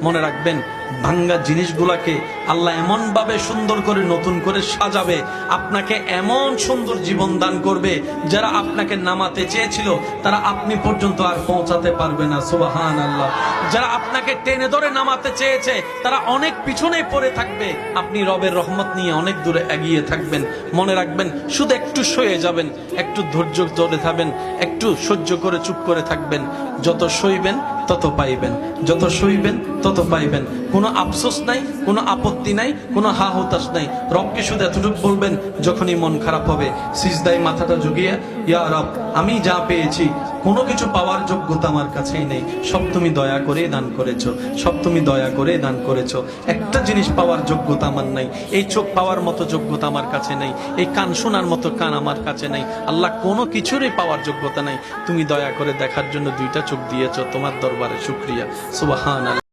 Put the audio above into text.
মনে রাখবেন, ভাঙ্গা জিনিসগুলাকে আল্লাহ এমন ভাবে সুন্দর করে নতুন করে সাজাবে, আপনাকে এমন সুন্দর জীবন দান করবে, যারা আপনাকে নামাতে চেয়েছিল তারা আপনি পর্যন্ত আর পৌঁছাতে পারবে না। সুবহানাল্লাহ। যারা আপনাকে টেনে ধরে নামাতে চেয়েছে তারা অনেক পিছনে পড়ে থাকবে, আপনি রবের রহমত নিয়ে অনেক দূরে এগিয়ে থাকবেন। মনে রাখবেন, শুধু একটু সয়ে যাবেন, একটু ধৈর্য ধরে থাকবেন, একটু সহ্য করে চুপ করে থাকবেন। যত সইবেন তত পাইবেন, যত সইবেন তত পাইবেন। কোনো আফসোস নাই, কোনো আপত্তি নাই, কোনো হা হতাশ নাই। রবকে শুধু এতটুকু বলবেন, যখনই মন খারাপ হবে সিজদায় মাথাটা ঝুঁকিয়ে, ইয়া রব, আমি যা পেয়েছি কোনো কিছু পাওয়ার যোগ্যতা আমার কাছেই নেই, সব তুমি দয়া করে দান করেছো, সব তুমি দয়া করে দান করেছো। একটা জিনিস পাওয়ার যোগ্যতা আমার নাই, এই চোখ পাওয়ার মতো যোগ্যতা আমার কাছে নেই, এই কান শোনার মতো কান আমার কাছে নেই। আল্লাহ, কোনো কিছুরই পাওয়ার যোগ্যতা নাই, তুমি দয়া করে দেখার জন্য দুইটা চোখ দিয়েছো, তোমার দরবারে শুকরিয়া। সুবহানাল্লাহ।